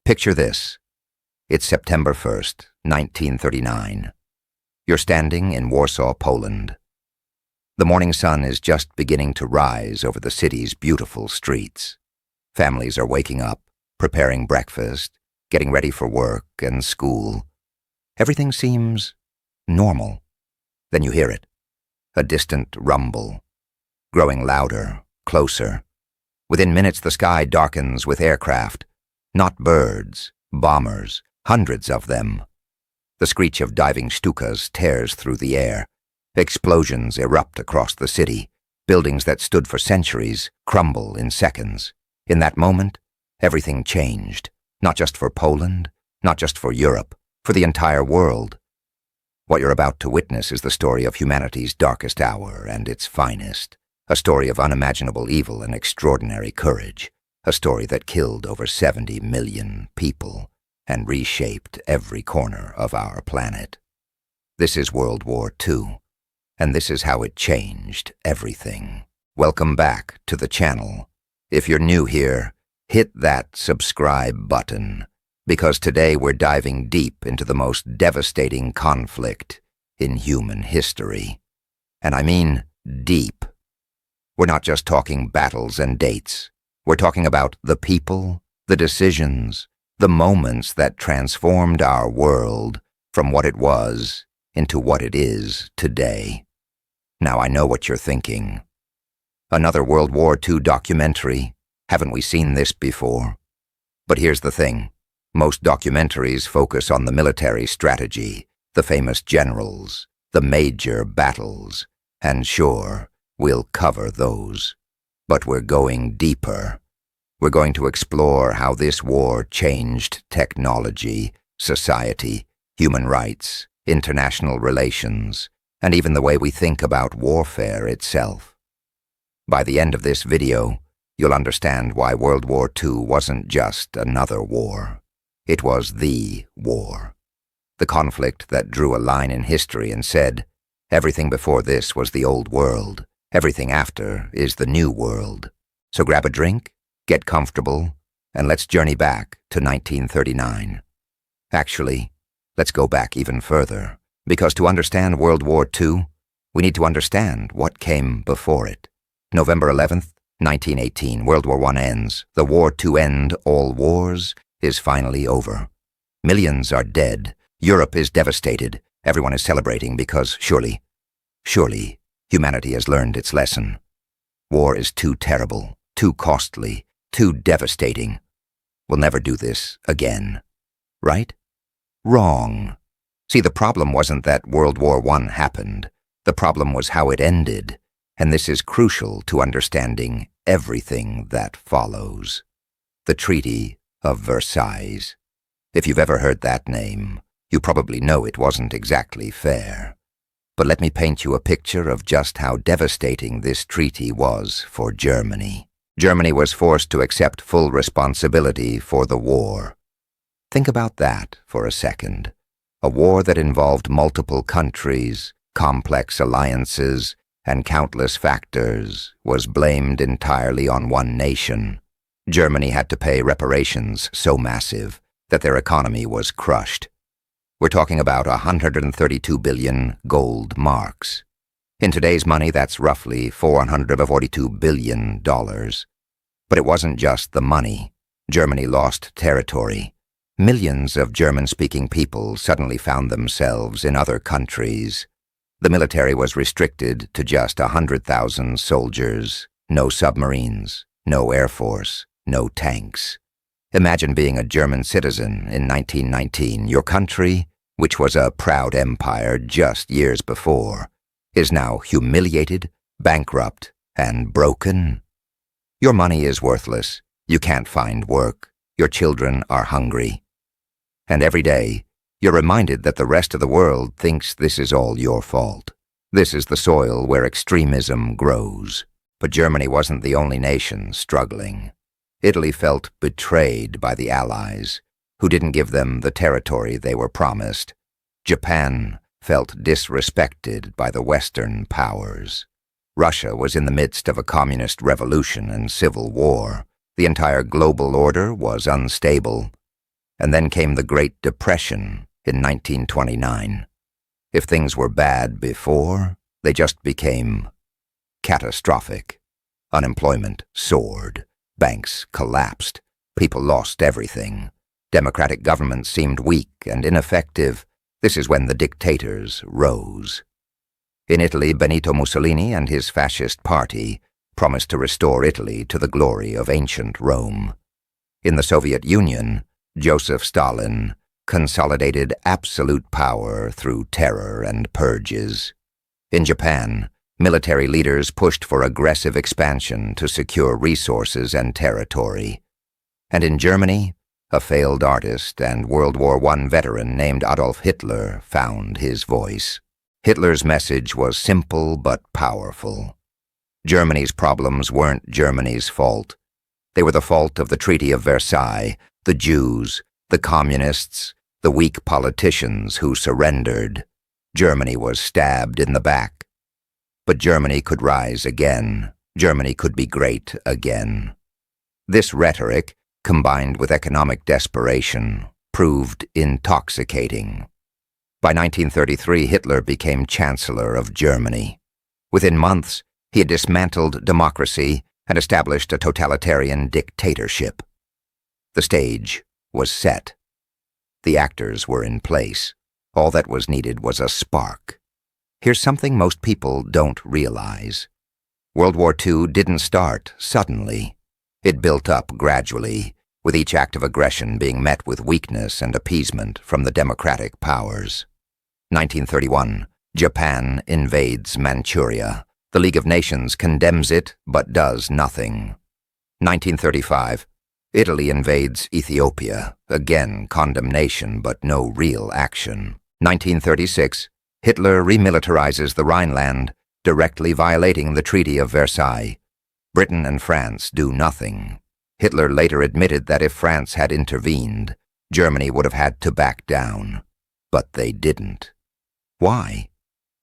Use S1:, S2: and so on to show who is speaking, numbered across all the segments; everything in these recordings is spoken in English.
S1: Picture this. It's September 1st, 1939. You're standing in Warsaw, Poland. The morning sun is just beginning to rise over the city's beautiful streets. Families are waking up, preparing breakfast, getting ready for work and school. Everything seems normal. Then you hear it, a distant rumble, growing louder, closer. Within minutes the sky darkens with aircraft, not birds, bombers, hundreds of them. The screech of diving Stukas tears through the air. Explosions erupt across the city. Buildings that stood for centuries crumble in seconds. In that moment, everything changed, not just for Poland, not just for Europe, for the entire world. What you're about to witness is the story of humanity's darkest hour and its finest, a story of unimaginable evil and extraordinary courage, a story that killed over 70 million people and reshaped every corner of our planet. This is World War II, and this is how it changed everything. Welcome back to the channel. If you're new here, hit that subscribe button, because today we're diving deep into the most devastating conflict in human history. And I mean deep. We're not just talking battles and dates. We're talking about the people, the decisions, the moments that transformed our world from what it was into what it is today. Now I know what you're thinking. Another World War II documentary? Haven't we seen this before? But here's the thing. Most documentaries focus on the military strategy, the famous generals, the major battles, and sure, we'll cover those. But we're going deeper. We're going to explore how this war changed technology, society, human rights, international relations, and even the way we think about warfare itself. By the end of this video, you'll understand why World War II wasn't just another war. It was the war. The conflict that drew a line in history and said, everything before this was the old world. Everything after is the new world. So grab a drink, get comfortable, and let's journey back to 1939. Actually, let's go back even further, because to understand World War II, we need to understand what came before it. November 11th, 1918, World War I ends. The war to end all wars is finally over. Millions are dead. Europe is devastated. Everyone is celebrating because surely, humanity has learned its lesson. War is too terrible, too costly, too devastating. We'll never do this again. Right? Wrong. See, the problem wasn't that World War I happened. The problem was how it ended, and this is crucial to understanding everything that follows. The Treaty of Versailles. If you've ever heard that name, you probably know it wasn't exactly fair. But let me paint you a picture of just how devastating this treaty was for Germany. Germany was forced to accept full responsibility for the war. Think about that for a second. A war that involved multiple countries, complex alliances, and countless factors was blamed entirely on one nation. Germany had to pay reparations so massive that their economy was crushed. We're talking about 132 billion gold marks. In today's money, that's roughly $442 billion. But it wasn't just the money. Germany lost territory. Millions of German-speaking people suddenly found themselves in other countries. The military was restricted to just 100,000 soldiers. No submarines, no air force, no tanks. Imagine being a German citizen in 1919. Your country, which was a proud empire just years before, is now humiliated, bankrupt, and broken. Your money is worthless. You can't find work. Your children are hungry. And every day, you're reminded that the rest of the world thinks this is all your fault. This is the soil where extremism grows. But Germany wasn't the only nation struggling. Italy felt betrayed by the Allies, who didn't give them the territory they were promised. Japan felt disrespected by the Western powers. Russia was in the midst of a communist revolution and civil war. The entire global order was unstable. And then came the Great Depression in 1929. If things were bad before, they just became catastrophic. Unemployment soared. Banks collapsed. People lost everything. Democratic governments seemed weak and ineffective. This is when the dictators rose. In Italy, Benito Mussolini and his fascist party promised to restore Italy to the glory of ancient Rome. In the Soviet Union, Joseph Stalin consolidated absolute power through terror and purges. In Japan, military leaders pushed for aggressive expansion to secure resources and territory. And in Germany, a failed artist and World War I veteran named Adolf Hitler found his voice. Hitler's message was simple but powerful. Germany's problems weren't Germany's fault. They were the fault of the Treaty of Versailles, the Jews, the communists, the weak politicians who surrendered. Germany was stabbed in the back. But Germany could rise again. Germany could be great again. This rhetoric, combined with economic desperation, proved intoxicating. By 1933, Hitler became Chancellor of Germany. Within months, he had dismantled democracy and established a totalitarian dictatorship. The stage was set. The actors were in place. All that was needed was a spark. Here's something most people don't realize. World War II didn't start suddenly. It built up gradually, with each act of aggression being met with weakness and appeasement from the democratic powers. 1931, Japan invades Manchuria. The League of Nations condemns it, but does nothing. 1935, Italy invades Ethiopia. Again, condemnation, but no real action. 1936, Hitler remilitarizes the Rhineland, directly violating the Treaty of Versailles. Britain and France do nothing. Hitler later admitted that if France had intervened, Germany would have had to back down. But they didn't. Why?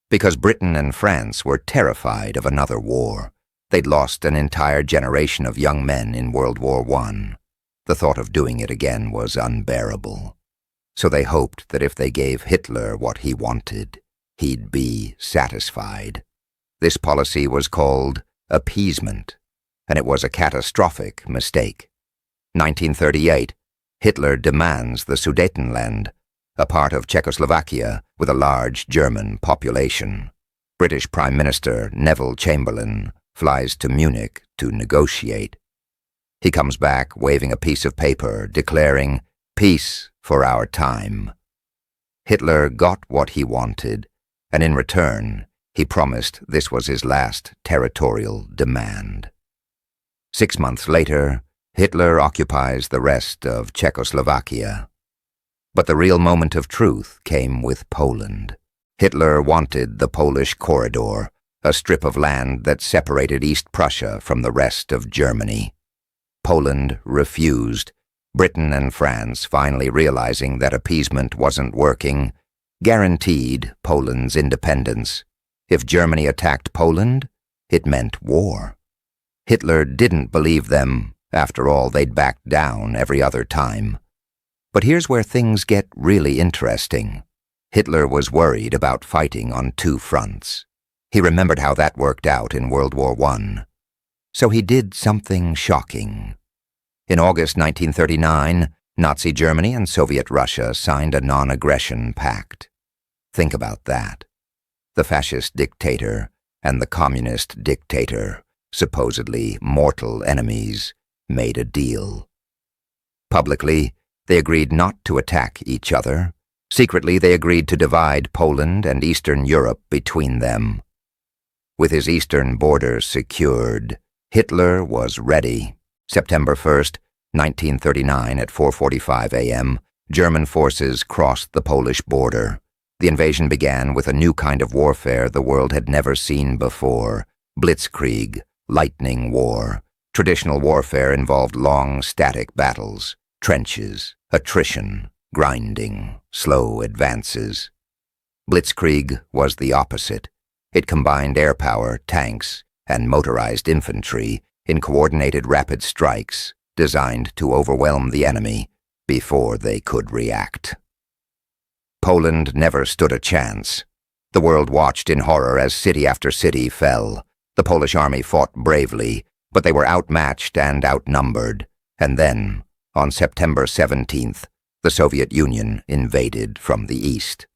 S1: Because Britain and France were terrified of another war. They'd lost an entire generation of young men in World War I. The thought of doing it again was unbearable. So they hoped that if they gave Hitler what he wanted, he'd be satisfied. This policy was called appeasement, and it was a catastrophic mistake. 1938, Hitler demands the Sudetenland, a part of Czechoslovakia with a large German population. British Prime Minister Neville Chamberlain flies to Munich to negotiate. He comes back waving a piece of paper declaring, "Peace for our time." Hitler got what he wanted, and in return, he promised this was his last territorial demand. 6 months later, Hitler occupies the rest of Czechoslovakia. But the real moment of truth came with Poland. Hitler wanted the Polish corridor, a strip of land that separated East Prussia from the rest of Germany. Poland refused. Britain and France, finally realizing that appeasement wasn't working, guaranteed Poland's independence. If Germany attacked Poland, it meant war. Hitler didn't believe them. After all, they'd backed down every other time. But here's where things get really interesting. Hitler was worried about fighting on two fronts. He remembered how that worked out in World War I. So he did something shocking. In August 1939, Nazi Germany and Soviet Russia signed a non-aggression pact. Think about that. The fascist dictator and the communist dictator, supposedly mortal enemies, made a deal. Publicly, they agreed not to attack each other. Secretly, they agreed to divide Poland and Eastern Europe between them. With his eastern border secured, Hitler was ready. September 1st, 1939 at 4:45 a.m., German forces crossed the Polish border. The invasion began with a new kind of warfare the world had never seen before: blitzkrieg, lightning war. Traditional warfare involved long, static battles, trenches, attrition, grinding, slow advances. Blitzkrieg was the opposite. It combined air power, tanks, and motorized infantry in coordinated rapid strikes designed to overwhelm the enemy before they could react. Poland never stood a chance. The world watched in horror as city after city fell. The Polish army fought bravely, but they were outmatched and outnumbered. And then, on September 17th, the Soviet Union invaded from the east.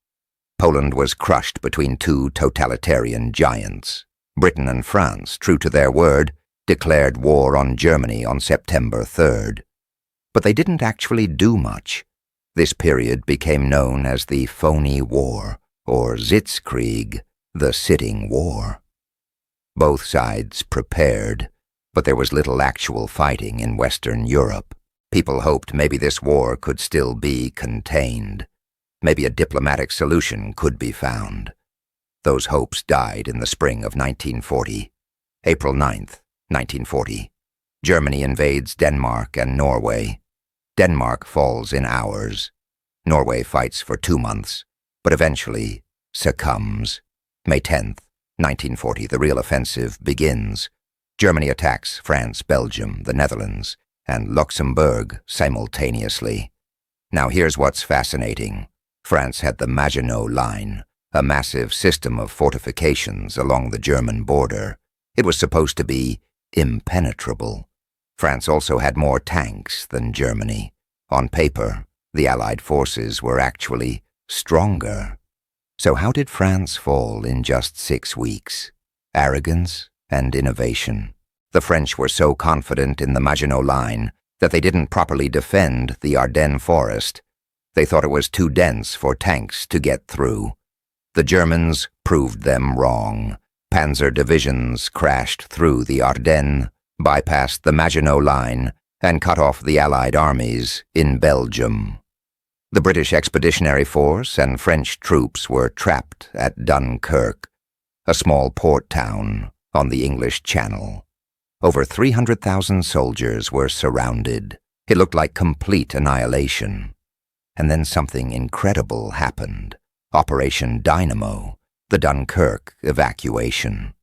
S1: Poland was crushed between two totalitarian giants. Britain and France, true to their word, declared war on Germany on September 3rd. But they didn't actually do much. This period became known as the Phony War, or Sitzkrieg, the Sitting War. Both sides prepared, but there was little actual fighting in Western Europe. People hoped maybe this war could still be contained. Maybe a diplomatic solution could be found. Those hopes died in the spring of 1940. April 9th, 1940. Germany invades Denmark and Norway. Denmark falls in hours. Norway fights for 2 months, but eventually succumbs. May 10th, 1940, the real offensive begins. Germany attacks France, Belgium, the Netherlands, and Luxembourg simultaneously. Now here's what's fascinating. France had the Maginot Line, a massive system of fortifications along the German border. It was supposed to be impenetrable. France also had more tanks than Germany. On paper, the Allied forces were actually stronger. So how did France fall in just 6 weeks? Arrogance and innovation. The French were so confident in the Maginot Line that they didn't properly defend the Ardennes forest. They thought it was too dense for tanks to get through. The Germans proved them wrong. Panzer divisions crashed through the Ardennes, bypassed the Maginot Line, and cut off the Allied armies in Belgium. The British Expeditionary Force and French troops were trapped at Dunkirk, a small port town on the English Channel. Over 300,000 soldiers were surrounded. It looked like complete annihilation. And then something incredible happened. Operation Dynamo, the Dunkirk evacuation.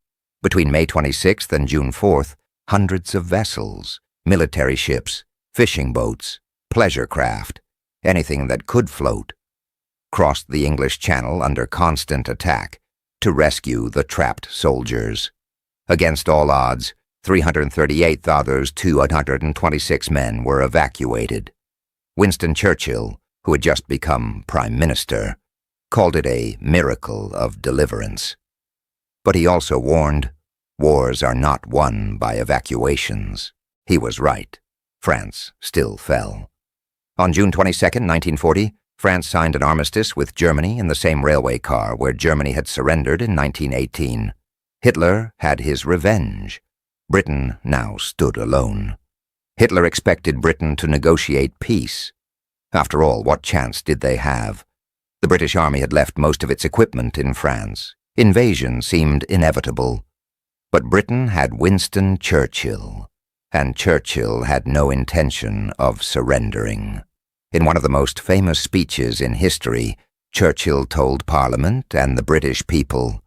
S1: Between May 26th and June 4th, hundreds of vessels, military ships, fishing boats, pleasure craft, anything that could float, crossed the English Channel under constant attack to rescue the trapped soldiers. Against all odds, 338 others, 226 men were evacuated. Winston Churchill, who had just become Prime Minister, called it a miracle of deliverance. But he also warned, wars are not won by evacuations. He was right. France still fell. On June 22, 1940, France signed an armistice with Germany in the same railway car where Germany had surrendered in 1918. Hitler had his revenge. Britain now stood alone. Hitler expected Britain to negotiate peace. After all, what chance did they have? The British Army had left most of its equipment in France. Invasion seemed inevitable. But Britain had Winston Churchill, and Churchill had no intention of surrendering. In one of the most famous speeches in history, Churchill told Parliament and the British people,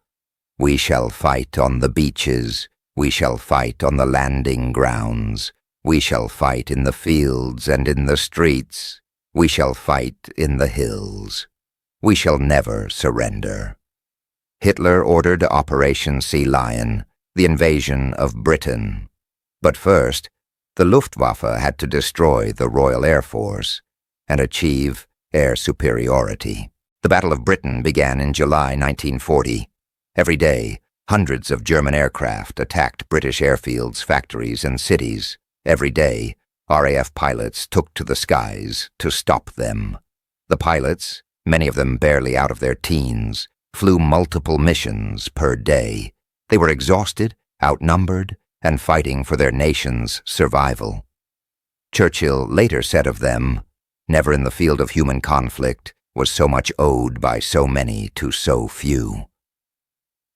S1: "We shall fight on the beaches, we shall fight on the landing grounds, we shall fight in the fields and in the streets, we shall fight in the hills. We shall never surrender." Hitler ordered Operation Sea Lion, the invasion of Britain. But first, the Luftwaffe had to destroy the Royal Air Force and achieve air superiority. The Battle of Britain began in July 1940. Every day, hundreds of German aircraft attacked British airfields, factories, and cities. Every day, RAF pilots took to the skies to stop them. The pilots, many of them barely out of their teens, flew multiple missions per day. They were exhausted, outnumbered, and fighting for their nation's survival. Churchill later said of them, "Never in the field of human conflict was so much owed by so many to so few."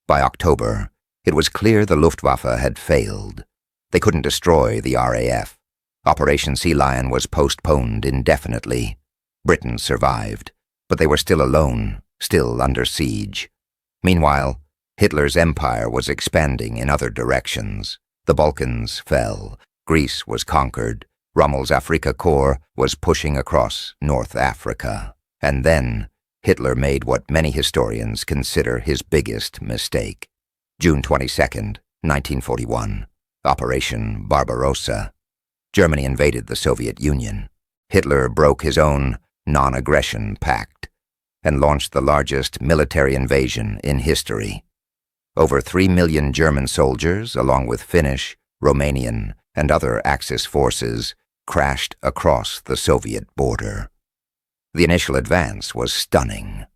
S1: By October, it was clear the Luftwaffe had failed. They couldn't destroy the RAF. Operation Sea Lion was postponed indefinitely. Britain survived, but they were still alone, still under siege. Meanwhile, Hitler's empire was expanding in other directions. The Balkans fell, Greece was conquered, Rommel's Afrika Korps was pushing across North Africa. And then Hitler made what many historians consider his biggest mistake. June 22nd, 1941, Operation Barbarossa. Germany invaded the Soviet Union. Hitler broke his own non-aggression pact and launched the largest military invasion in history. Over 3 million German soldiers, along with Finnish, Romanian, and other Axis forces, crashed across the Soviet border. The initial advance was stunning.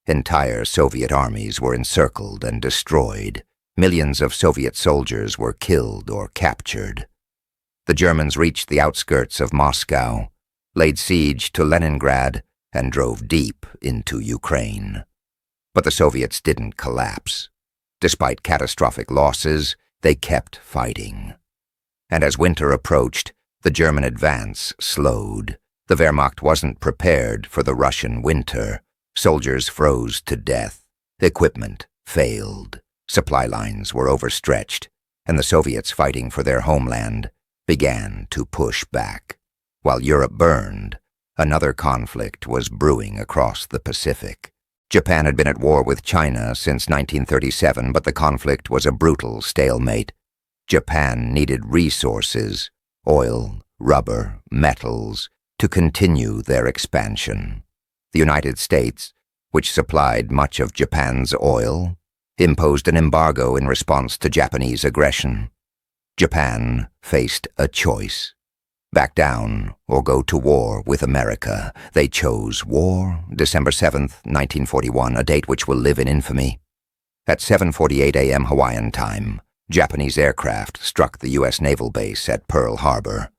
S1: Entire Soviet armies were encircled and destroyed. Millions of Soviet soldiers were killed or captured. The Germans reached the outskirts of Moscow, laid siege to Leningrad, and drove deep into Ukraine. But the Soviets didn't collapse. Despite catastrophic losses, they kept fighting. And as winter approached, the German advance slowed. The Wehrmacht wasn't prepared for the Russian winter. Soldiers froze to death. Equipment failed. Supply lines were overstretched, and the Soviets fighting for their homeland began to push back. While Europe burned, another conflict was brewing across the Pacific. Japan had been at war with China since 1937, but the conflict was a brutal stalemate. Japan needed resources, oil, rubber, metals, to continue their expansion. The United States, which supplied much of Japan's oil, imposed an embargo in response to Japanese aggression. Japan faced a choice: back down or go to war with America. They chose war. December 7th, 1941, a date which will live in infamy. At 7:48 a.m. Hawaiian time, Japanese aircraft struck the U.S. naval base at Pearl Harbor.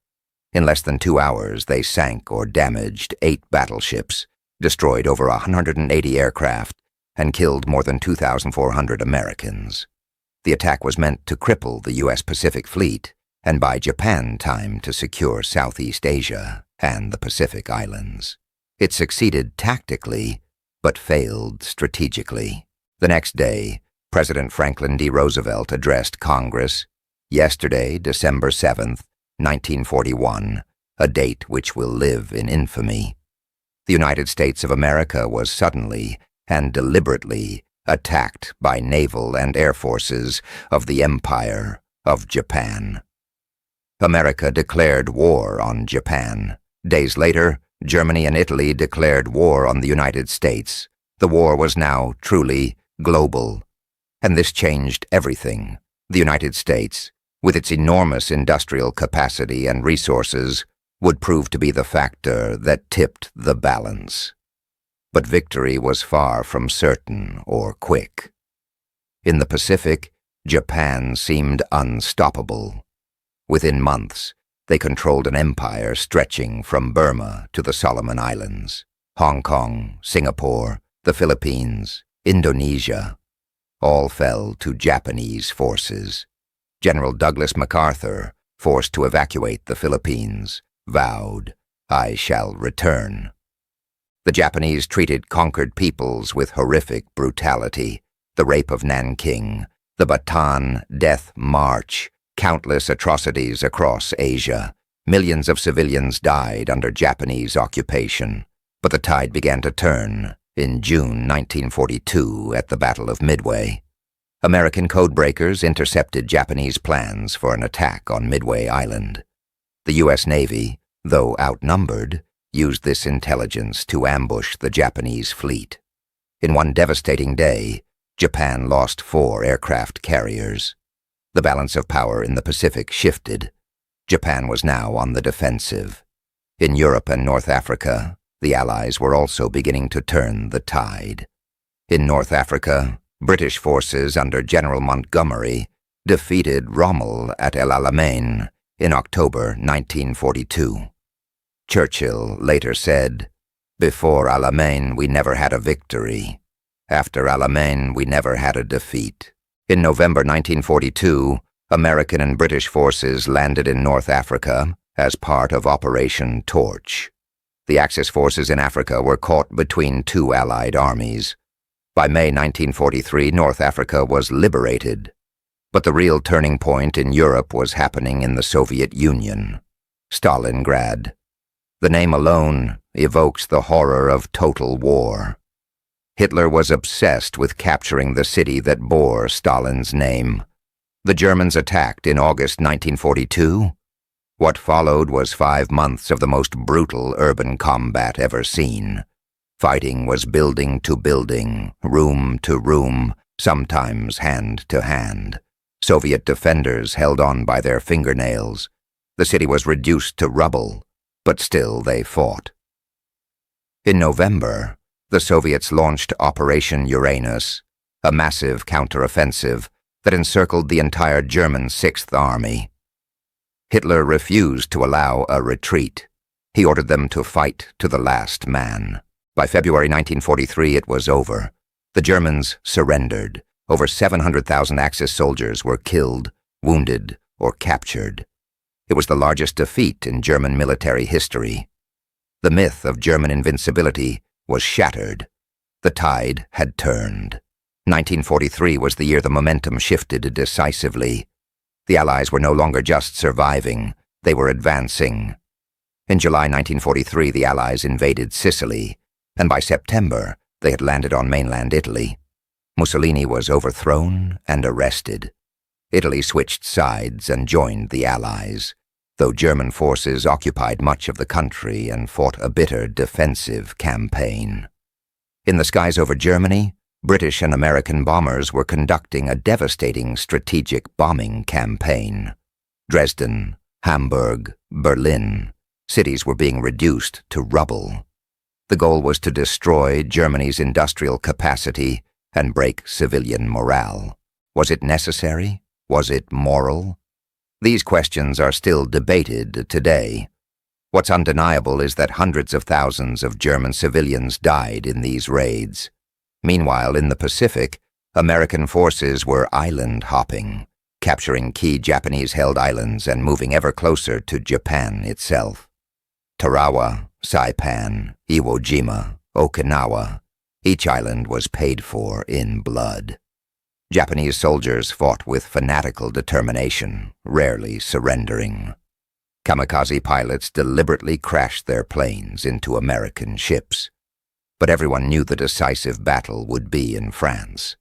S1: In less than 2 hours, they sank or damaged 8 battleships, destroyed over 180 aircraft, and killed more than 2,400 Americans. The attack was meant to cripple the U.S. Pacific Fleet and buy Japan time to secure Southeast Asia and the Pacific Islands. It succeeded tactically, but failed strategically. The next day, President Franklin D. Roosevelt addressed Congress. Yesterday, December 7th, 1941, a date which will live in infamy. The United States of America was suddenly and deliberately attacked by naval and air forces of the Empire of Japan. America declared war on Japan. Days later, Germany and Italy declared war on the United States. The war was now truly global. And this changed everything. The United States, with its enormous industrial capacity and resources, would prove to be the factor that tipped the balance. But victory was far from certain or quick. In the Pacific, Japan seemed unstoppable. Within months, they controlled an empire stretching from Burma to the Solomon Islands, Hong Kong, Singapore, the Philippines, Indonesia. All fell to Japanese forces. General Douglas MacArthur, forced to evacuate the Philippines, vowed, "I shall return." The Japanese treated conquered peoples with horrific brutality: the rape of Nanking, the Bataan Death March, countless atrocities across Asia. Millions of civilians died under Japanese occupation. But the tide began to turn in June 1942 at the Battle of Midway. American codebreakers intercepted Japanese plans for an attack on Midway Island. The U.S. Navy, though outnumbered, used this intelligence to ambush the Japanese fleet. In one devastating day, Japan lost 4 aircraft carriers. The balance of power in the Pacific shifted. Japan was now on the defensive. In Europe and North Africa, the Allies were also beginning to turn the tide. In North Africa, British forces under General Montgomery defeated Rommel at El Alamein in October 1942. Churchill later said, "Before Alamein we never had a victory. After Alamein we never had a defeat." In November 1942, American and British forces landed in North Africa as part of Operation Torch. The Axis forces in Africa were caught between 2 Allied armies. By May 1943, North Africa was liberated. But the real turning point in Europe was happening in the Soviet Union. Stalingrad. The name alone evokes the horror of total war. Hitler was obsessed with capturing the city that bore Stalin's name. The Germans attacked in August 1942. What followed was 5 months of the most brutal urban combat ever seen. Fighting was building to building, room to room, sometimes hand to hand. Soviet defenders held on by their fingernails. The city was reduced to rubble, but still they fought. In November, the Soviets launched Operation Uranus, a massive counteroffensive that encircled the entire German Sixth Army. Hitler refused to allow a retreat. He ordered them to fight to the last man. By February 1943, it was over. The Germans surrendered. Over 700,000 Axis soldiers were killed, wounded, or captured. It was the largest defeat in German military history. The myth of German invincibility was shattered. The tide had turned. 1943 was the year the momentum shifted decisively. The Allies were no longer just surviving, they were advancing. In July 1943, the Allies invaded Sicily, and by September, they had landed on mainland Italy. Mussolini was overthrown and arrested. Italy switched sides and joined the Allies, though German forces occupied much of the country and fought a bitter defensive campaign. In the skies over Germany, British and American bombers were conducting a devastating strategic bombing campaign. Dresden, Hamburg, Berlin, cities were being reduced to rubble. The goal was to destroy Germany's industrial capacity and break civilian morale. Was it necessary? Was it moral? These questions are still debated today. What's undeniable is that hundreds of thousands of German civilians died in these raids. Meanwhile, in the Pacific, American forces were island hopping, capturing key Japanese-held islands and moving ever closer to Japan itself. Tarawa, Saipan, Iwo Jima, Okinawa, each island was paid for in blood. Japanese soldiers fought with fanatical determination, rarely surrendering. Kamikaze pilots deliberately crashed their planes into American ships. But everyone knew the decisive battle would be in France.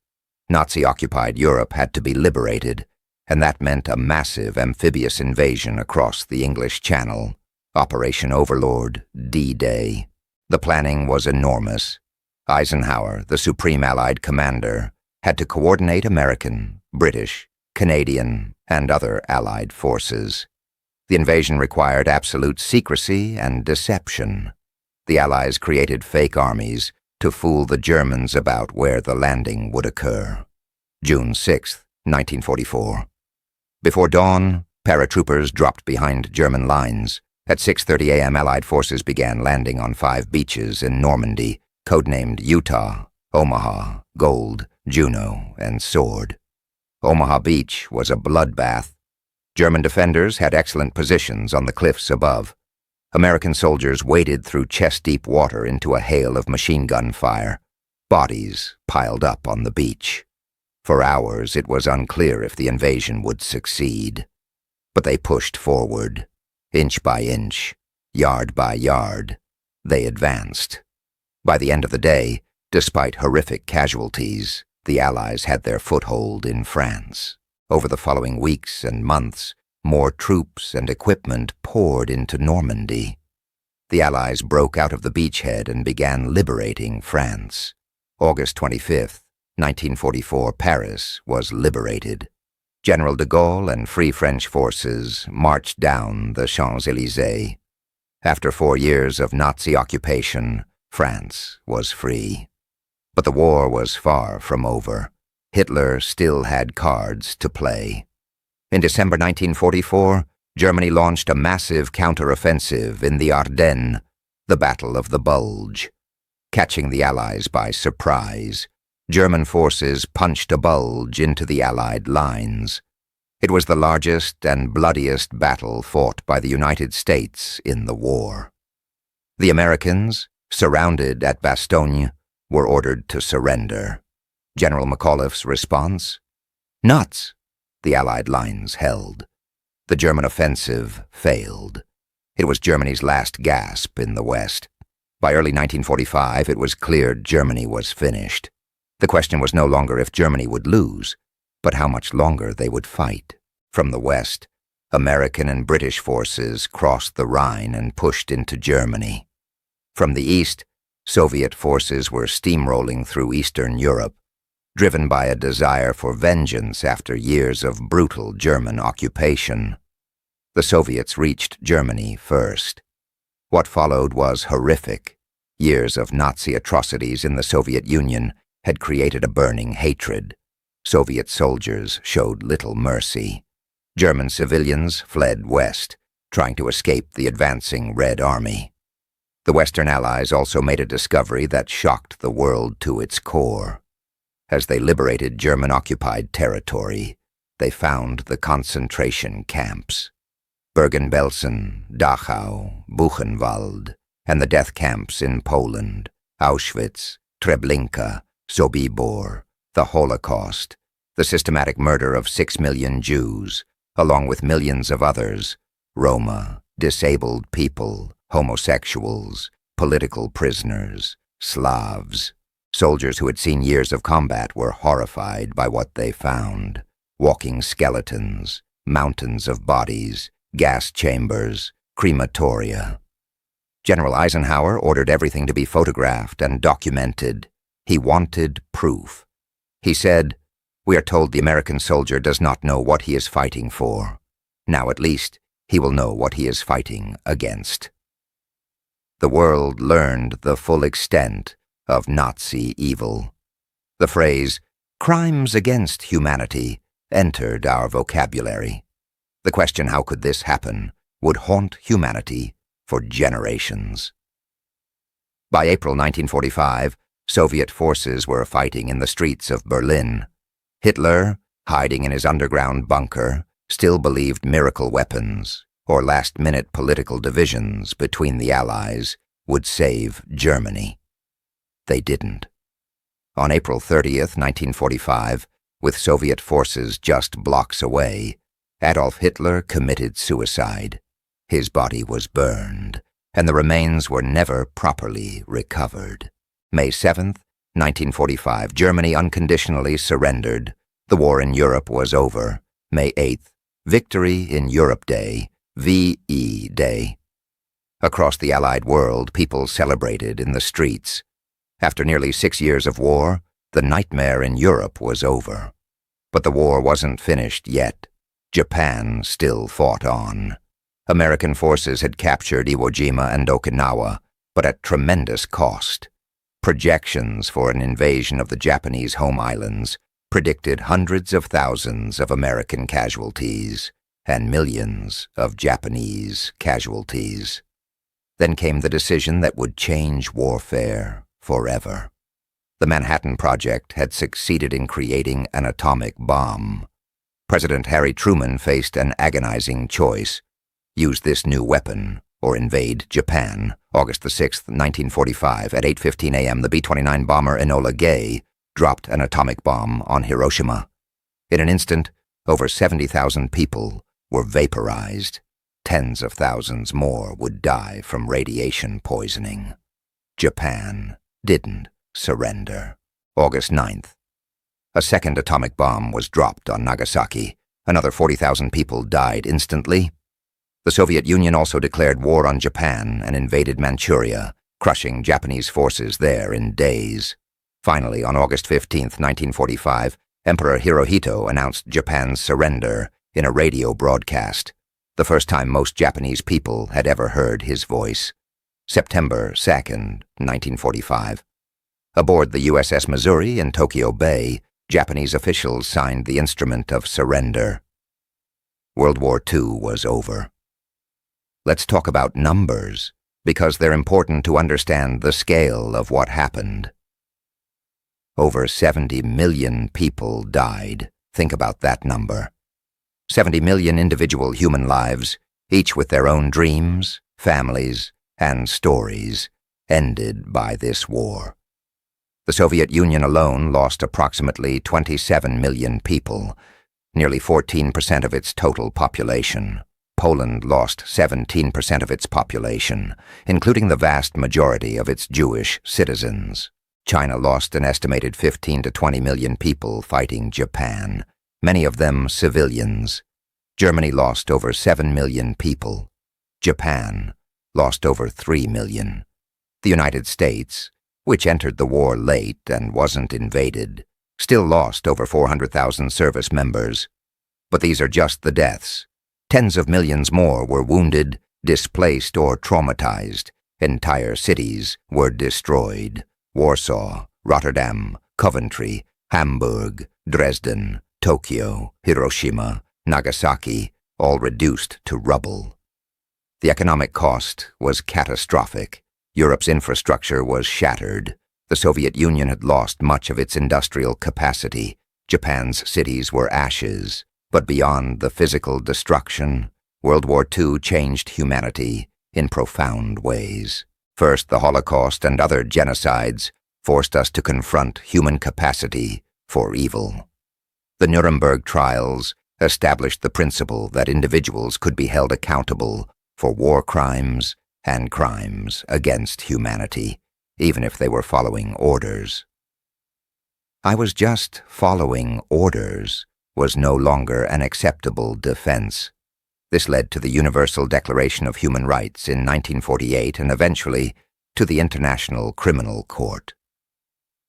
S1: Nazi-occupied Europe had to be liberated, and that meant a massive amphibious invasion across the English Channel. Operation Overlord, D-Day. The planning was enormous. Eisenhower, the Supreme Allied Commander, had to coordinate American, British, Canadian, and other Allied forces. The invasion required absolute secrecy and deception. The Allies created fake armies to fool the Germans about where the landing would occur. June 6, 1944. Before dawn, paratroopers dropped behind German lines. At 6:30 a.m., Allied forces began landing on 5 beaches in Normandy, codenamed Utah, Omaha, Gold, Juno, and Sword. Omaha Beach was a bloodbath. German defenders had excellent positions on the cliffs above. American soldiers waded through chest-deep water into a hail of machine gun fire. Bodies piled up on the beach. For hours, it was unclear if the invasion would succeed. But they pushed forward. Inch by inch, yard by yard, they advanced. By the end of the day, despite horrific casualties, the Allies had their foothold in France. Over the following weeks and months, more troops and equipment poured into Normandy. The Allies broke out of the beachhead and began liberating France. August 25, 1944, Paris was liberated. General de Gaulle and Free French forces marched down the Champs-Élysées. After 4 years of Nazi occupation, France was free. But the war was far from over. Hitler still had cards to play. In December 1944, Germany launched a massive counteroffensive in the Ardennes, the Battle of the Bulge. Catching the Allies by surprise, German forces punched a bulge into the Allied lines. It was the largest and bloodiest battle fought by the United States in the war. The Americans, surrounded at Bastogne, were ordered to surrender. General McAuliffe's response? Nuts! The Allied lines held. The German offensive failed. It was Germany's last gasp in the West. By early 1945, it was clear Germany was finished. The question was no longer if Germany would lose, but how much longer they would fight. From the West, American and British forces crossed the Rhine and pushed into Germany. From the East, Soviet forces were steamrolling through Eastern Europe, driven by a desire for vengeance after years of brutal German occupation. The Soviets reached Germany first. What followed was horrific. Years of Nazi atrocities in the Soviet Union had created a burning hatred. Soviet soldiers showed little mercy. German civilians fled west, trying to escape the advancing Red Army. The Western Allies also made a discovery that shocked the world to its core. As they liberated German-occupied territory, they found the concentration camps. Bergen-Belsen, Dachau, Buchenwald, and the death camps in Poland, Auschwitz, Treblinka, Sobibor, the Holocaust, the systematic murder of 6 million Jews, along with millions of others, Roma, disabled people, homosexuals, political prisoners, Slavs. Soldiers who had seen years of combat were horrified by what they found. Walking skeletons, mountains of bodies, gas chambers, crematoria. General Eisenhower ordered everything to be photographed and documented. He wanted proof. He said, "We are told the American soldier does not know what he is fighting for. Now at least he will know what he is fighting against." The world learned the full extent of Nazi evil. The phrase, "crimes against humanity," entered our vocabulary. The question, how could this happen, would haunt humanity for generations. By April 1945, Soviet forces were fighting in the streets of Berlin. Hitler, hiding in his underground bunker, still believed miracle weapons or last-minute political divisions between the Allies would save Germany. They didn't. On April 30th, 1945, with Soviet forces just blocks away, Adolf Hitler committed suicide. His body was burned, and the remains were never properly recovered. May 7th, 1945, Germany unconditionally surrendered. The war in Europe was over. May 8th, Victory in Europe Day, VE Day. Across the Allied world, people celebrated in the streets. After nearly 6 years of war, the nightmare in Europe was over. But the war wasn't finished yet. Japan still fought on. American forces had captured Iwo Jima and Okinawa, but at tremendous cost. Projections for an invasion of the Japanese home islands predicted hundreds of thousands of American casualties and millions of Japanese casualties. Then came the decision that would change warfare forever. The Manhattan Project had succeeded in creating an atomic bomb. President Harry Truman faced an agonizing choice: use this new weapon or invade Japan. August 6, 1945, at 8:15 a.m., the B-29 bomber Enola Gay dropped an atomic bomb on Hiroshima. In an instant, over 70,000 people were vaporized. Tens of thousands more would die from radiation poisoning. Japan didn't surrender. August 9th. A second atomic bomb was dropped on Nagasaki. Another 40,000 people died instantly. The Soviet Union also declared war on Japan and invaded Manchuria, crushing Japanese forces there in days. Finally, on August 15, 1945, Emperor Hirohito announced Japan's surrender in a radio broadcast, the first time most Japanese people had ever heard his voice. September 2, 1945. Aboard the USS Missouri in Tokyo Bay, Japanese officials signed the instrument of surrender. World War II was over. Let's talk about numbers, because they're important to understand the scale of what happened. Over 70 million people died. Think about that number. 70 million individual human lives, each with their own dreams, families, and stories, ended by this war. The Soviet Union alone lost approximately 27 million people, nearly 14% of its total population. Poland lost 17% of its population, including the vast majority of its Jewish citizens. China lost an estimated 15 to 20 million people fighting Japan, many of them civilians. Germany lost over 7 million people. Japan lost over 3 million. The United States, which entered the war late and wasn't invaded, still lost over 400,000 service members. But these are just the deaths. Tens of millions more were wounded, displaced, or traumatized. Entire cities were destroyed. Warsaw, Rotterdam, Coventry, Hamburg, Dresden, Tokyo, Hiroshima, Nagasaki, all reduced to rubble. The economic cost was catastrophic. Europe's infrastructure was shattered. The Soviet Union had lost much of its industrial capacity. Japan's cities were ashes. But beyond the physical destruction, World War II changed humanity in profound ways. First, the Holocaust and other genocides forced us to confront human capacity for evil. The Nuremberg trials established the principle that individuals could be held accountable for war crimes and crimes against humanity, even if they were following orders. I was just following orders was no longer an acceptable defense. This led to the Universal Declaration of Human Rights in 1948 and eventually to the International Criminal Court.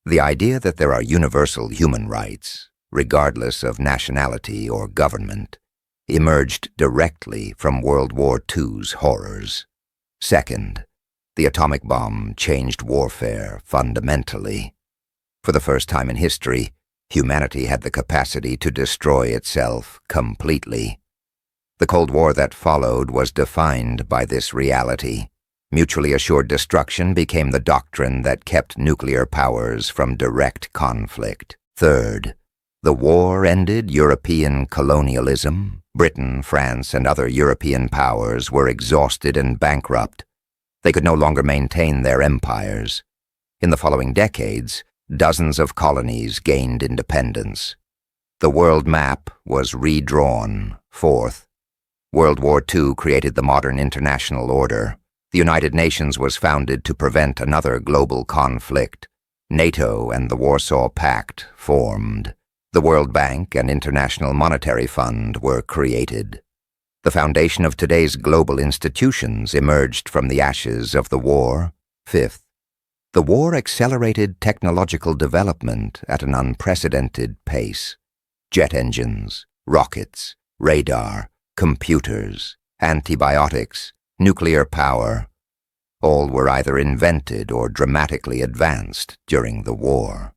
S1: The idea that there are universal human rights, regardless of nationality or government, emerged directly from World War II's horrors. Second, the atomic bomb changed warfare fundamentally. For the first time in history, humanity had the capacity to destroy itself completely. The Cold War that followed was defined by this reality. Mutually assured destruction became the doctrine that kept nuclear powers from direct conflict. Third, the war ended European colonialism. Britain, France, and other European powers were exhausted and bankrupt. They could no longer maintain their empires. In the following decades, dozens of colonies gained independence. The world map was redrawn. Fourth, World War II created the modern international order. The United Nations was founded to prevent another global conflict. NATO and the Warsaw Pact formed. The World Bank and International Monetary Fund were created. The foundation of today's global institutions emerged from the ashes of the war. Fifth, the war accelerated technological development at an unprecedented pace. Jet engines, rockets, radar, computers, antibiotics, nuclear power, all were either invented or dramatically advanced during the war.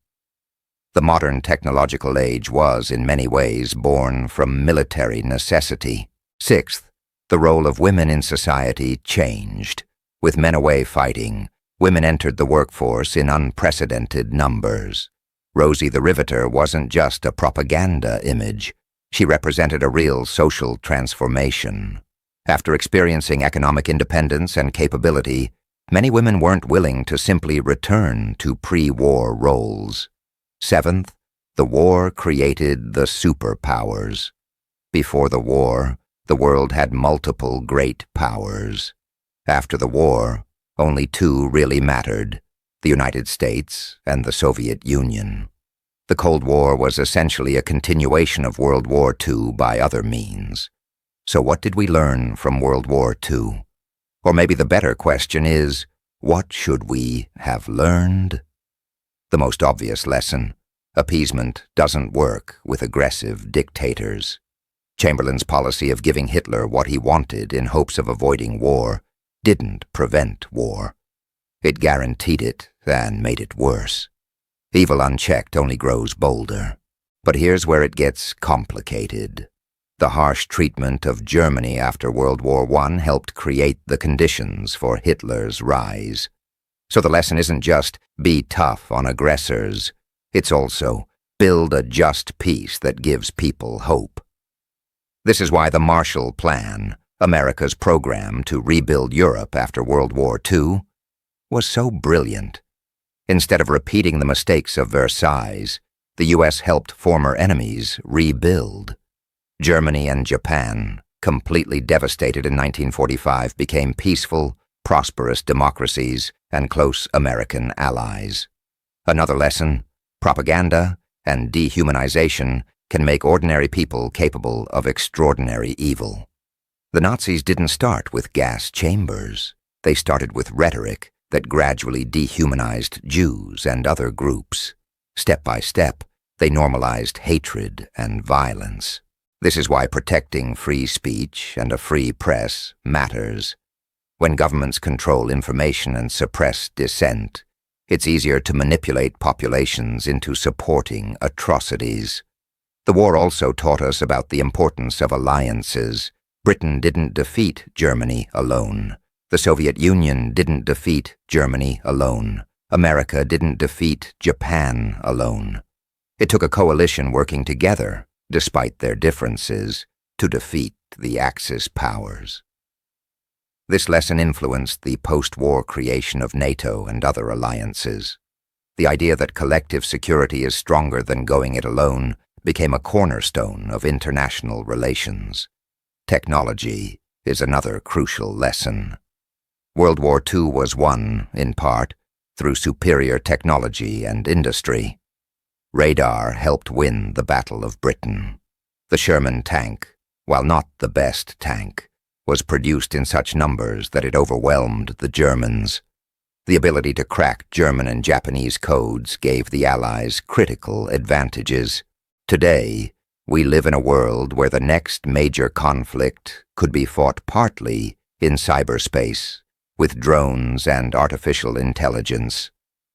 S1: The modern technological age was, in many ways, born from military necessity. Sixth, the role of women in society changed. With men away fighting, women entered the workforce in unprecedented numbers. Rosie the Riveter wasn't just a propaganda image. She represented a real social transformation. After experiencing economic independence and capability, many women weren't willing to simply return to pre-war roles. Seventh, the war created the superpowers. Before the war, the world had multiple great powers. After the war, only two really mattered, the United States and the Soviet Union. The Cold War was essentially a continuation of World War II by other means. So what did we learn from World War II? Or maybe the better question is, what should we have learned? The most obvious lesson: appeasement doesn't work with aggressive dictators. Chamberlain's policy of giving Hitler what he wanted in hopes of avoiding war didn't prevent war. It guaranteed it and made it worse. Evil unchecked only grows bolder. But here's where it gets complicated. The harsh treatment of Germany after World War I helped create the conditions for Hitler's rise. So the lesson isn't just be tough on aggressors. It's also build a just peace that gives people hope. This is why the Marshall Plan, America's program to rebuild Europe after World War II, was so brilliant. Instead of repeating the mistakes of Versailles, the U.S. helped former enemies rebuild. Germany and Japan completely devastated in 1945, became peaceful, prosperous democracies and close American allies. Another lesson: propaganda and dehumanization can make ordinary people capable of extraordinary evil. The Nazis didn't start with gas chambers. They started with rhetoric that gradually dehumanized Jews and other groups. Step by step, they normalized hatred and violence. This is why protecting free speech and a free press matters. When governments control information and suppress dissent, it's easier to manipulate populations into supporting atrocities. The war also taught us about the importance of alliances. Britain didn't defeat Germany alone. The Soviet Union didn't defeat Germany alone. America didn't defeat Japan alone. It took a coalition working together, despite their differences, to defeat the Axis powers. This lesson influenced the post-war creation of NATO and other alliances. The idea that collective security is stronger than going it alone became a cornerstone of international relations. Technology is another crucial lesson. World War II was won, in part, through superior technology and industry. Radar helped win the Battle of Britain. The Sherman tank, while not the best tank, was produced in such numbers that it overwhelmed the Germans. The ability to crack German and Japanese codes gave the Allies critical advantages. Today, we live in a world where the next major conflict could be fought partly in cyberspace, with drones and artificial intelligence.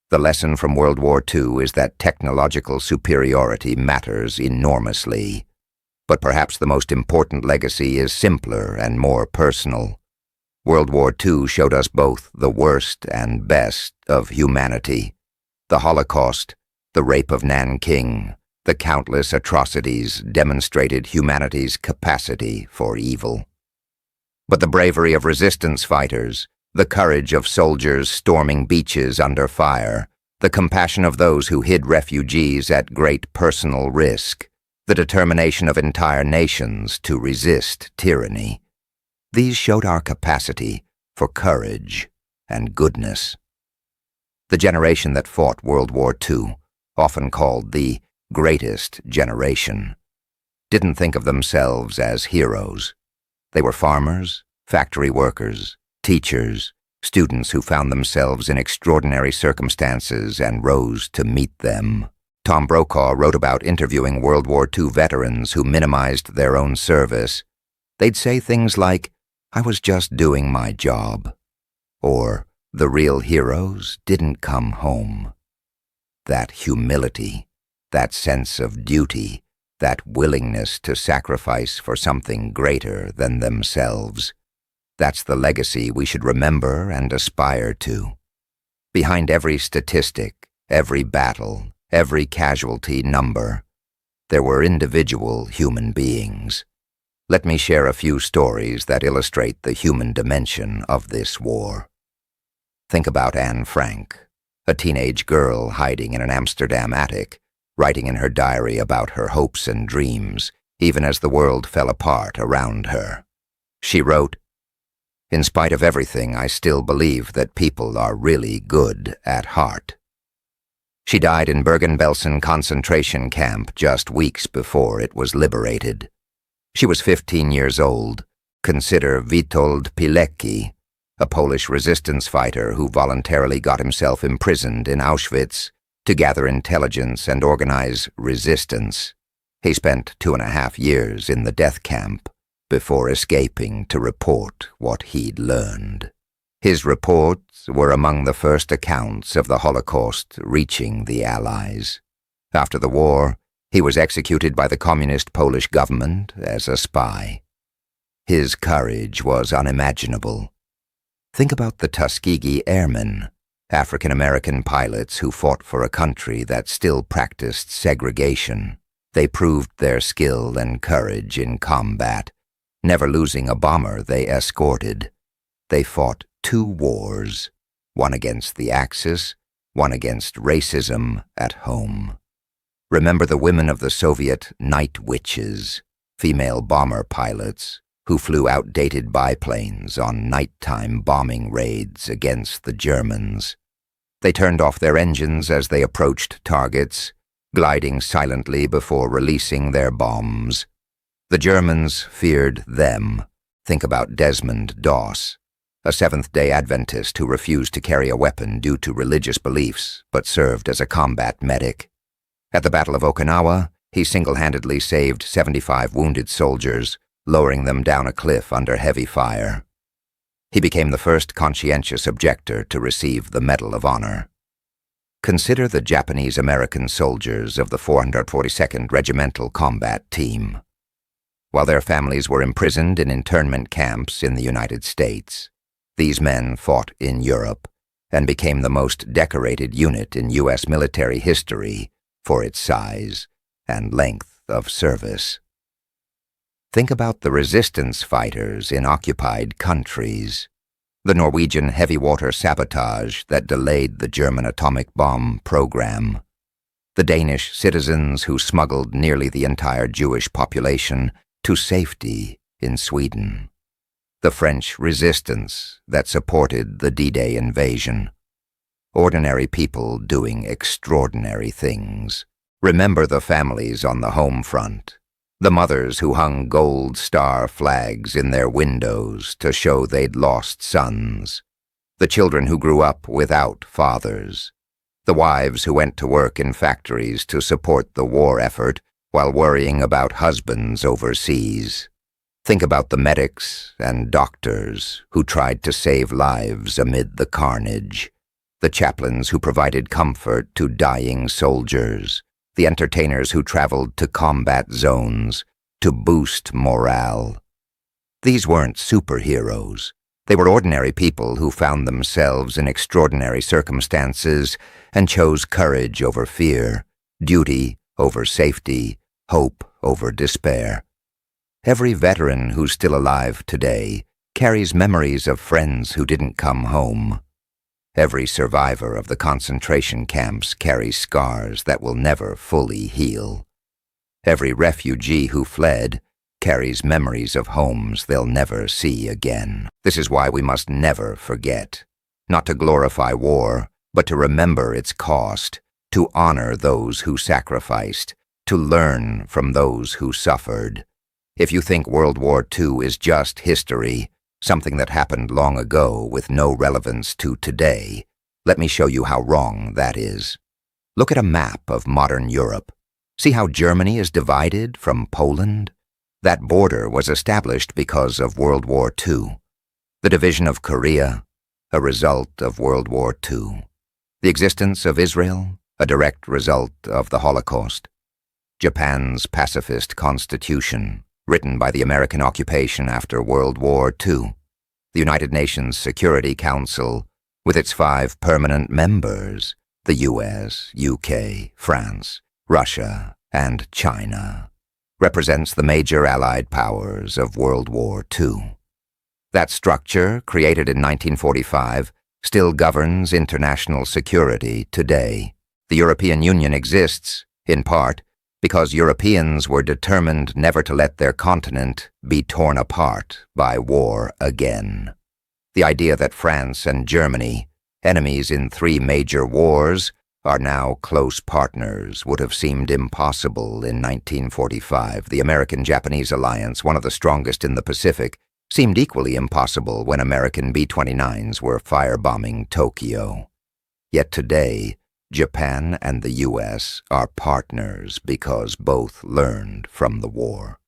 S1: The lesson from World War II is that technological superiority matters enormously. But perhaps the most important legacy is simpler and more personal. World War II showed us both the worst and best of humanity. The Holocaust, the rape of Nanking, the countless atrocities demonstrated humanity's capacity for evil. But the bravery of resistance fighters, the courage of soldiers storming beaches under fire, the compassion of those who hid refugees at great personal risk, the determination of entire nations to resist tyranny. These showed our capacity for courage and goodness. The generation that fought World War II, often called the greatest generation, didn't think of themselves as heroes. They were farmers, factory workers, teachers, students who found themselves in extraordinary circumstances and rose to meet them. Tom Brokaw wrote about interviewing World War II veterans who minimized their own service. They'd say things like, "I was just doing my job," or "The real heroes didn't come home." That humility, that sense of duty, that willingness to sacrifice for something greater than themselves, that's the legacy we should remember and aspire to. Behind every statistic, every battle, every casualty number, there were individual human beings. Let me share a few stories that illustrate the human dimension of this war. Think about Anne Frank, a teenage girl hiding in an Amsterdam attic, writing in her diary about her hopes and dreams, even as the world fell apart around her. She wrote, "In spite of everything, I still believe that people are really good at heart." She died in Bergen-Belsen concentration camp just weeks before it was liberated. She was 15 years old. Consider Witold Pilecki, a Polish resistance fighter who voluntarily got himself imprisoned in Auschwitz to gather intelligence and organize resistance. He spent 2.5 years in the death camp before escaping to report what he'd learned. His reports were among the first accounts of the Holocaust reaching the Allies. After the war, he was executed by the communist Polish government as a spy. His courage was unimaginable. Think about the Tuskegee Airmen, African-American pilots who fought for a country that still practiced segregation. They proved their skill and courage in combat, never losing a bomber they escorted. They fought 2 wars, one against the Axis, one against racism at home. Remember the women of the Soviet night witches, female bomber pilots, who flew outdated biplanes on nighttime bombing raids against the Germans. They turned off their engines as they approached targets, gliding silently before releasing their bombs. The Germans feared them. Think about Desmond Doss, a Seventh-day Adventist who refused to carry a weapon due to religious beliefs, but served as a combat medic. At the Battle of Okinawa, he single-handedly saved 75 wounded soldiers, lowering them down a cliff under heavy fire. He became the first conscientious objector to receive the Medal of Honor. Consider the Japanese-American soldiers of the 442nd Regimental Combat Team. While their families were imprisoned in internment camps in the United States, these men fought in Europe and became the most decorated unit in U.S. military history for its size and length of service. Think about the resistance fighters in occupied countries, the Norwegian heavy-water sabotage that delayed the German atomic bomb program, the Danish citizens who smuggled nearly the entire Jewish population to safety in Sweden, the French resistance that supported the D-Day invasion. Ordinary people doing extraordinary things. Remember the families on the home front, the mothers who hung gold star flags in their windows to show they'd lost sons, the children who grew up without fathers, the wives who went to work in factories to support the war effort while worrying about husbands overseas. Think about the medics and doctors who tried to save lives amid the carnage, the chaplains who provided comfort to dying soldiers, the entertainers who traveled to combat zones to boost morale. These weren't superheroes. They were ordinary people who found themselves in extraordinary circumstances and chose courage over fear, duty over safety, hope over despair. Every veteran who's still alive today carries memories of friends who didn't come home. Every survivor of the concentration camps carries scars that will never fully heal. Every refugee who fled carries memories of homes they'll never see again. This is why we must never forget, not to glorify war, but to remember its cost, to honor those who sacrificed, to learn from those who suffered. If you think World War II is just history, something that happened long ago with no relevance to today, let me show you how wrong that is. Look at a map of modern Europe. See how Germany is divided from Poland? That border was established because of World War II. The division of Korea, a result of World War II. The existence of Israel, a direct result of the Holocaust. Japan's pacifist constitution, written by the American occupation after World War II. The United Nations Security Council, with its 5 permanent members, the US, UK, France, Russia, and China, represents the major Allied powers of World War II. That structure, created in 1945, still governs international security today. The European Union exists, in part, because Europeans were determined never to let their continent be torn apart by war again. The idea that France and Germany, enemies in 3 major wars, are now close partners would have seemed impossible in 1945. The American-Japanese alliance, one of the strongest in the Pacific, seemed equally impossible when American B-29s were firebombing Tokyo. Yet today, Japan and the U.S. are partners because both learned from the war.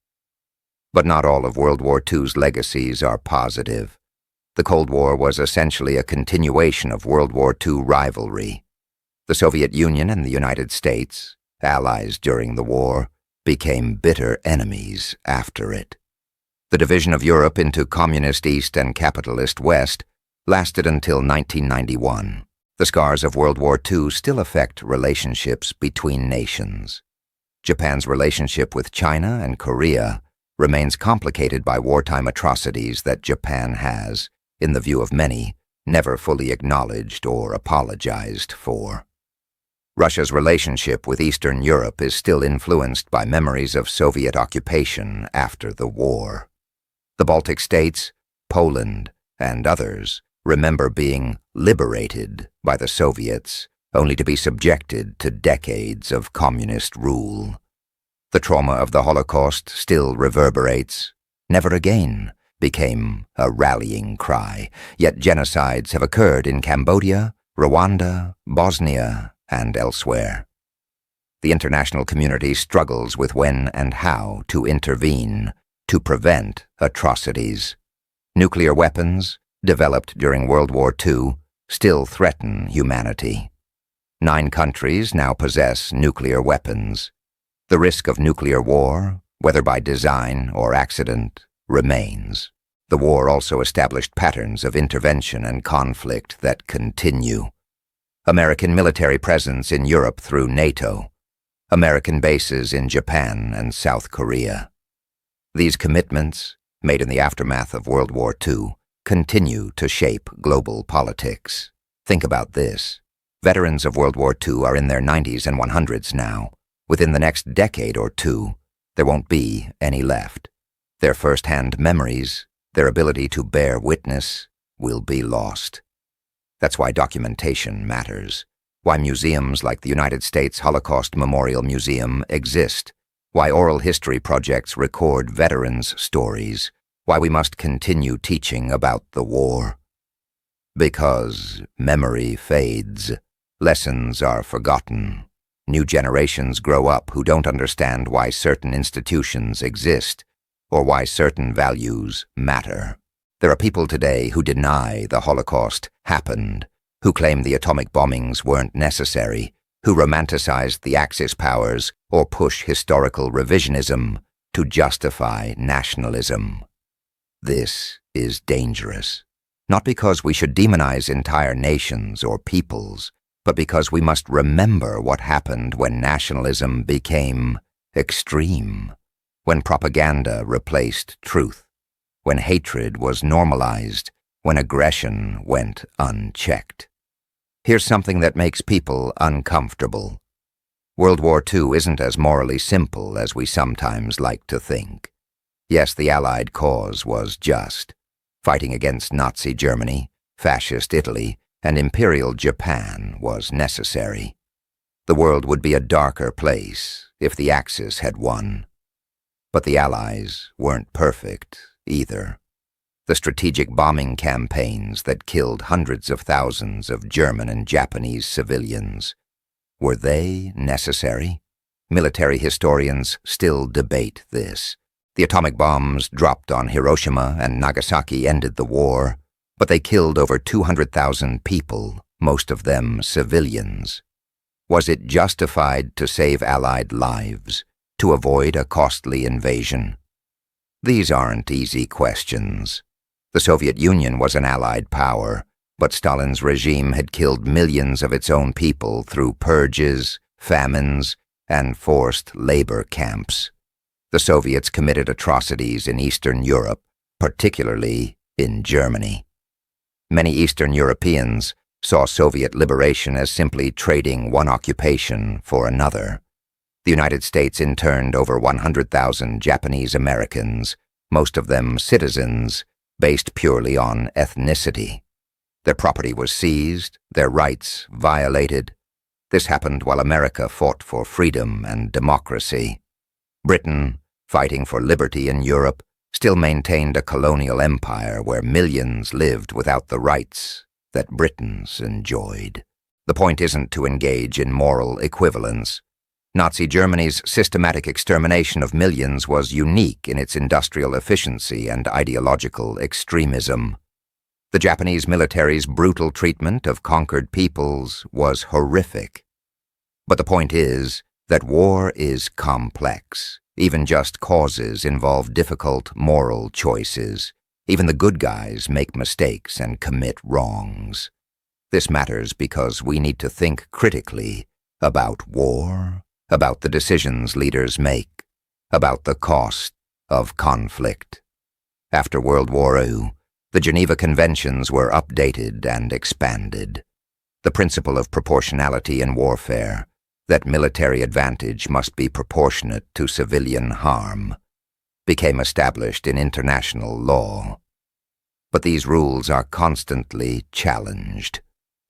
S1: But not all of World War II's legacies are positive. The Cold War was essentially a continuation of World War II rivalry. The Soviet Union and the United States, allies during the war, became bitter enemies after it. The division of Europe into Communist East and Capitalist West lasted until 1991. The scars of World War II still affect relationships between nations. Japan's relationship with China and Korea remains complicated by wartime atrocities that Japan has, in the view of many, never fully acknowledged or apologized for. Russia's relationship with Eastern Europe is still influenced by memories of Soviet occupation after the war. The Baltic states, Poland, and others remember being liberated by the Soviets, only to be subjected to decades of communist rule. The trauma of the Holocaust still reverberates. Never again became a rallying cry, yet genocides have occurred in Cambodia, Rwanda, Bosnia, and elsewhere. The international community struggles with when and how to intervene to prevent atrocities. Nuclear weapons, developed during World War II, still threaten humanity. 9 countries now possess nuclear weapons. The risk of nuclear war, whether by design or accident, remains. The war also established patterns of intervention and conflict that continue. American military presence in Europe through NATO. American bases in Japan and South Korea. These commitments, made in the aftermath of World War II, continue to shape global politics. Think about this. Veterans of World War II are in their 90s and 100s now. Within the next decade or two, there won't be any left. Their first-hand memories, their ability to bear witness, will be lost. That's why documentation matters. Why museums like the United States Holocaust Memorial Museum exist. Why oral history projects record veterans' stories. Why we must continue teaching about the war. Because memory fades. Lessons are forgotten. New generations grow up who don't understand why certain institutions exist or why certain values matter. There are people today who deny the Holocaust happened, who claim the atomic bombings weren't necessary, who romanticize the Axis powers or push historical revisionism to justify nationalism. This is dangerous, not because we should demonize entire nations or peoples, but because we must remember what happened when nationalism became extreme, when propaganda replaced truth, when hatred was normalized, when aggression went unchecked. Here's something that makes people uncomfortable. World War II isn't as morally simple as we sometimes like to think. Yes, the Allied cause was just. Fighting against Nazi Germany, Fascist Italy, and Imperial Japan was necessary. The world would be a darker place if the Axis had won. But the Allies weren't perfect either. The strategic bombing campaigns that killed hundreds of thousands of German and Japanese civilians, were they necessary? Military historians still debate this. The atomic bombs dropped on Hiroshima and Nagasaki ended the war, but they killed over 200,000 people, most of them civilians. Was it justified to save Allied lives, to avoid a costly invasion? These aren't easy questions. The Soviet Union was an Allied power, but Stalin's regime had killed millions of its own people through purges, famines, and forced labor camps. The Soviets committed atrocities in Eastern Europe, particularly in Germany. Many Eastern Europeans saw Soviet liberation as simply trading one occupation for another. The United States interned over 100,000 Japanese Americans, most of them citizens, based purely on ethnicity. Their property was seized, their rights violated. This happened while America fought for freedom and democracy. Britain, fighting for liberty in Europe, still maintained a colonial empire where millions lived without the rights that Britons enjoyed. The point isn't to engage in moral equivalence. Nazi Germany's systematic extermination of millions was unique in its industrial efficiency and ideological extremism. The Japanese military's brutal treatment of conquered peoples was horrific. But the point is that war is complex. Even just causes involve difficult moral choices. Even the good guys make mistakes and commit wrongs. This matters because we need to think critically about war, about the decisions leaders make, about the cost of conflict. After World War II, the Geneva Conventions were updated and expanded. The principle of proportionality in warfare, that military advantage must be proportionate to civilian harm, became established in international law. But these rules are constantly challenged.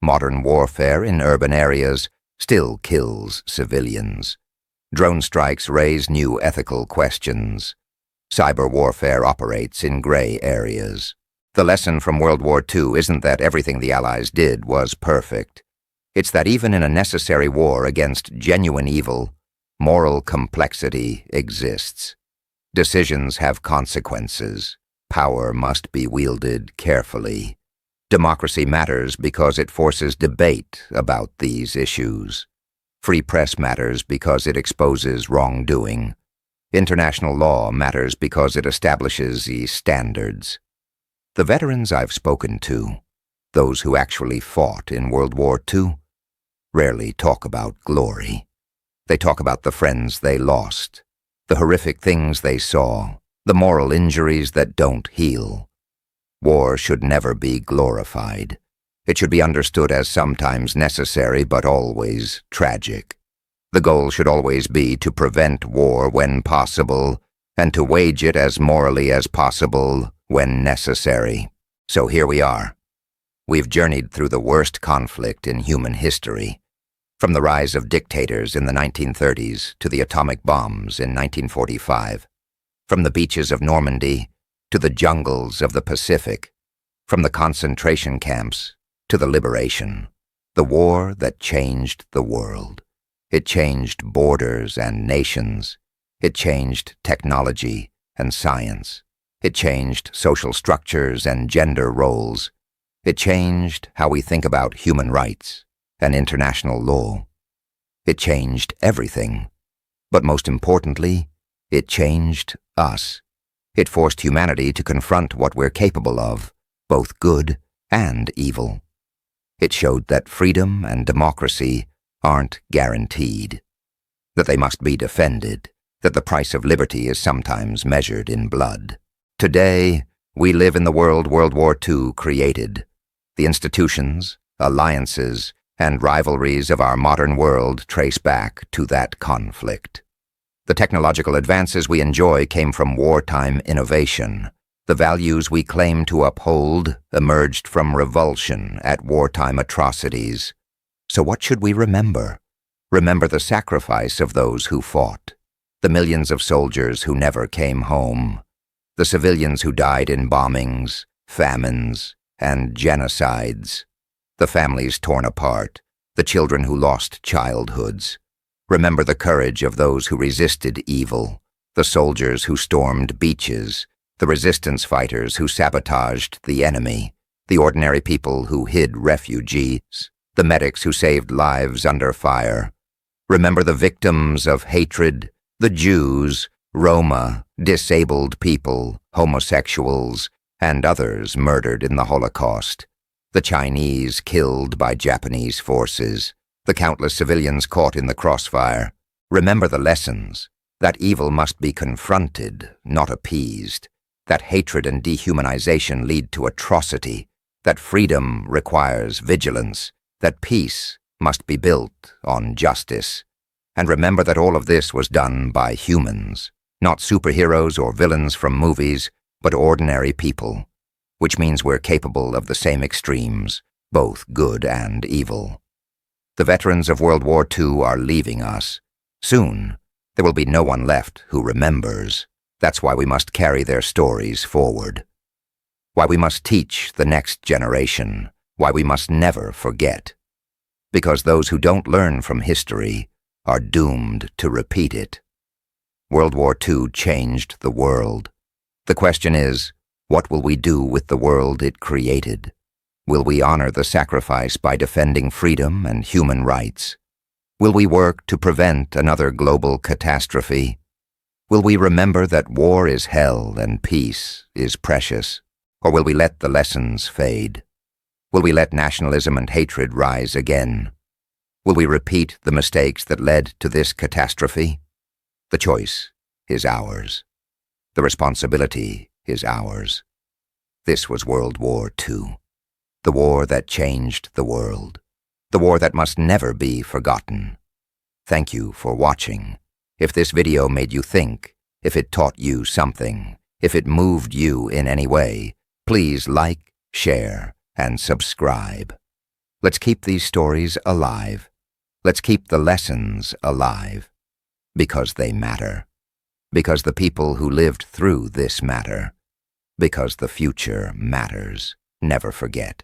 S1: Modern warfare in urban areas still kills civilians. Drone strikes raise new ethical questions. Cyber warfare operates in gray areas. The lesson from World War II isn't that everything the Allies did was perfect. It's that even in a necessary war against genuine evil, moral complexity exists. Decisions have consequences. Power must be wielded carefully. Democracy matters because it forces debate about these issues. Free press matters because it exposes wrongdoing. International law matters because it establishes the standards. The veterans I've spoken to, those who actually fought in World War II, rarely talk about glory. They talk about the friends they lost, the horrific things they saw, the moral injuries that don't heal. War should never be glorified. It should be understood as sometimes necessary but always tragic. The goal should always be to prevent war when possible and to wage it as morally as possible when necessary. So here we are. We've journeyed through the worst conflict in human history, from the rise of dictators in the 1930s to the atomic bombs in 1945, from the beaches of Normandy to the jungles of the Pacific, from the concentration camps to the liberation, the war that changed the world. It changed borders and nations. It changed technology and science. It changed social structures and gender roles. It changed how we think about human rights and international law. It changed everything. But most importantly, it changed us. It forced humanity to confront what we're capable of, both good and evil. It showed that freedom and democracy aren't guaranteed, that they must be defended, that the price of liberty is sometimes measured in blood. Today, we live in the world World War II created. The institutions, alliances, and rivalries of our modern world trace back to that conflict. The technological advances we enjoy came from wartime innovation. The values we claim to uphold emerged from revulsion at wartime atrocities. So what should we remember? Remember the sacrifice of those who fought, the millions of soldiers who never came home, the civilians who died in bombings, famines, and genocides, the families torn apart, the children who lost childhoods. Remember the courage of those who resisted evil, the soldiers who stormed beaches, the resistance fighters who sabotaged the enemy, the ordinary people who hid refugees, the medics who saved lives under fire. Remember the victims of hatred, the Jews, Roma, disabled people, homosexuals, and others murdered in the Holocaust, the Chinese killed by Japanese forces, the countless civilians caught in the crossfire. Remember the lessons, that evil must be confronted, not appeased, that hatred and dehumanization lead to atrocity, that freedom requires vigilance, that peace must be built on justice. And remember that all of this was done by humans, not superheroes or villains from movies, but ordinary people, which means we're capable of the same extremes, both good and evil. The veterans of World War II are leaving us. Soon, there will be no one left who remembers. That's why we must carry their stories forward. Why we must teach the next generation. Why we must never forget. Because those who don't learn from history are doomed to repeat it. World War II changed the world. The question is, what will we do with the world it created? Will we honor the sacrifice by defending freedom and human rights? Will we work to prevent another global catastrophe? Will we remember that war is hell and peace is precious? Or will we let the lessons fade? Will we let nationalism and hatred rise again? Will we repeat the mistakes that led to this catastrophe? The choice is ours. The responsibility is ours. This was World War II. The war that changed the world. The war that must never be forgotten. Thank you for watching. If this video made you think, If it taught you something, if it moved you in any way, please like, share, and subscribe. Let's keep these stories alive. Let's keep the lessons alive. Because they matter. Because the people who lived through this matter. Because the future matters. Never forget.